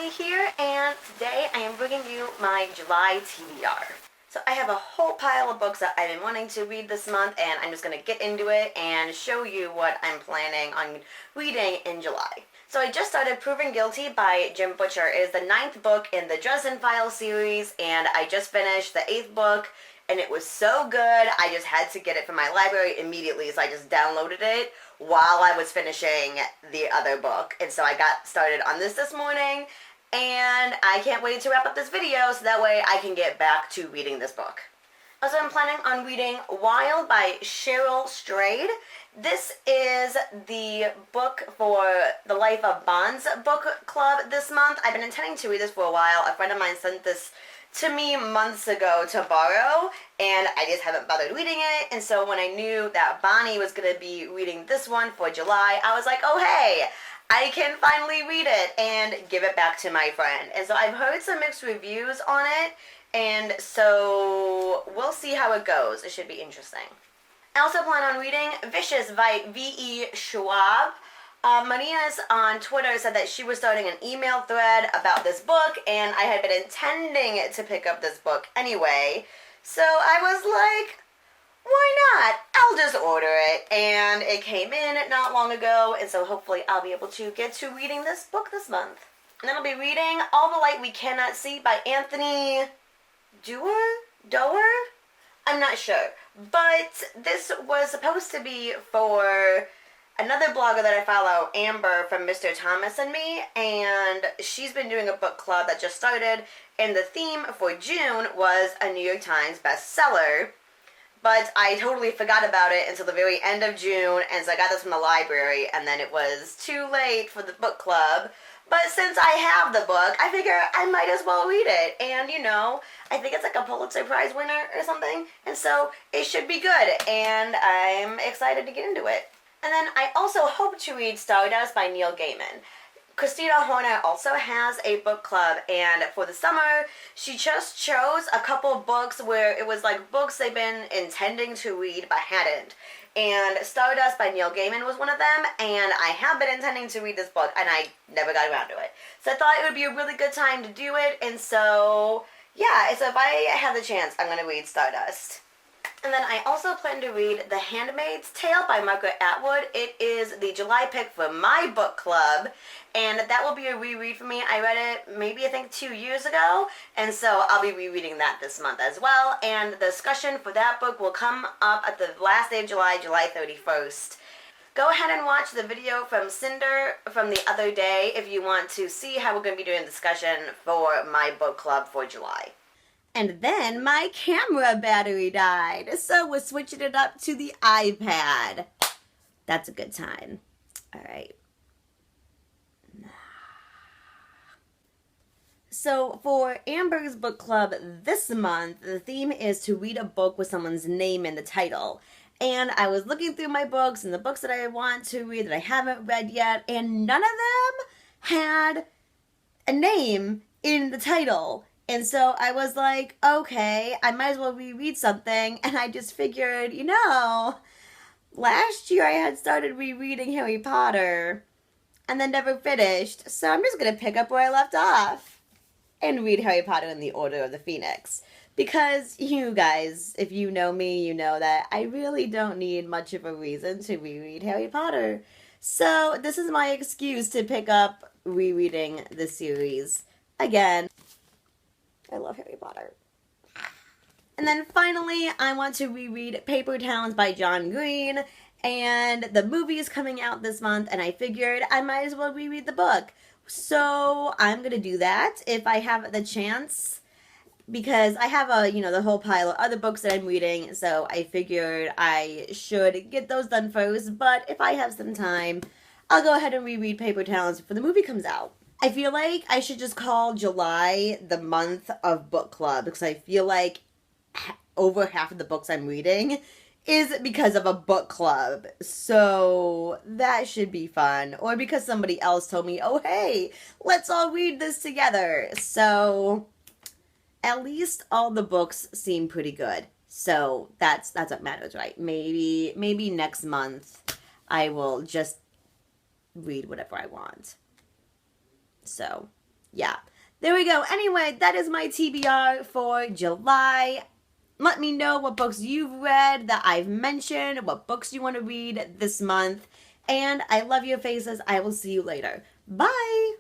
Bonnie here, and today I am bringing you my July TBR. So I have a whole pile of books that I've been wanting to read this month, and I'm just going to get into it and show you what I'm planning on reading in July. So I just started Proven Guilty by Jim Butcher. It is the 9th book in the Dresden Files series, and I just finished the 8th book, and it was so good, I just had to get it from my library immediately, so I just downloaded it while I was finishing the other book. And so I got started on this morning, and I can't wait to wrap up this video so that way I can get back to reading this book. Also, I'm planning on reading Wild by Cheryl Strayed. This is the book for the Life of Bonds book club this month. I've been intending to read this for a while. A friend of mine sent this to me months ago to borrow, and I just haven't bothered reading it. And so when I knew that Bonnie was going to be reading this one for July, I was like, oh hey, I can finally read it and give it back to my friend. And so I've heard some mixed reviews on it, and so we'll see how it goes. It should be interesting. I also plan on reading Vicious by V.E. Schwab. Maria's on Twitter said that she was starting an email thread about this book, and I had been intending to pick up this book anyway. So I was like, why not? I'll just order it. And it came in not long ago, and so hopefully I'll be able to get to reading this book this month. And then I'll be reading All the Light We Cannot See by Anthony Doerr? I'm not sure. But this was supposed to be for another blogger that I follow, Amber from Mr. Thomas and Me, and she's been doing a book club that just started, and the theme for June was a New York Times bestseller, but I totally forgot about it until the very end of June, and so I got this from the library, and then it was too late for the book club. But since I have the book, I figure I might as well read it, and you know, I think it's like a Pulitzer Prize winner or something, and so it should be good, and I'm excited to get into it. And then I also hope to read Stardust by Neil Gaiman. Christina Horner also has a book club, and for the summer, she just chose a couple books where it was like books they've been intending to read but hadn't. And Stardust by Neil Gaiman was one of them, and I have been intending to read this book, and I never got around to it. So I thought it would be a really good time to do it, and so, yeah, so if I have the chance, I'm going to read Stardust. And then I also plan to read The Handmaid's Tale by Margaret Atwood. It is the July pick for my book club, and that will be a reread for me. I read it maybe I think 2 years ago, and so I'll be rereading that this month as well. And the discussion for that book will come up at the last day of July, July 31st. Go ahead and watch the video from Cinder from the other day if you want to see how we're going to be doing a discussion for my book club for July. And then my camera battery died, so we're switching it up to the iPad. That's a good time. All right. So for Amber's book club this month, the theme is to read a book with someone's name in the title. And I was looking through my books and the books that I want to read that I haven't read yet, and none of them had a name in the title. And so I was like, okay, I might as well reread something. And I just figured, you know, last year I had started rereading Harry Potter and then never finished. So I'm just going to pick up where I left off and read Harry Potter in the Order of the Phoenix. Because you guys, if you know me, you know that I really don't need much of a reason to reread Harry Potter. So this is my excuse to pick up rereading the series again. I love Harry Potter. And then finally, I want to reread Paper Towns by John Green. And the movie is coming out this month, and I figured I might as well reread the book. So I'm going to do that if I have the chance. Because I have the whole pile of other books that I'm reading. So I figured I should get those done first. But if I have some time, I'll go ahead and reread Paper Towns before the movie comes out. I feel like I should just call July the month of book club, because I feel like over half of the books I'm reading is because of a book club. So that should be fun. Or because somebody else told me, oh hey, let's all read this together. So at least all the books seem pretty good. So that's what matters, right? Maybe next month I will just read whatever I want. So, Yeah. There we go. Anyway, that is my TBR for July. Let me know what books you've read that I've mentioned, what books you want to read this month. And I love your faces. I will see you later. Bye!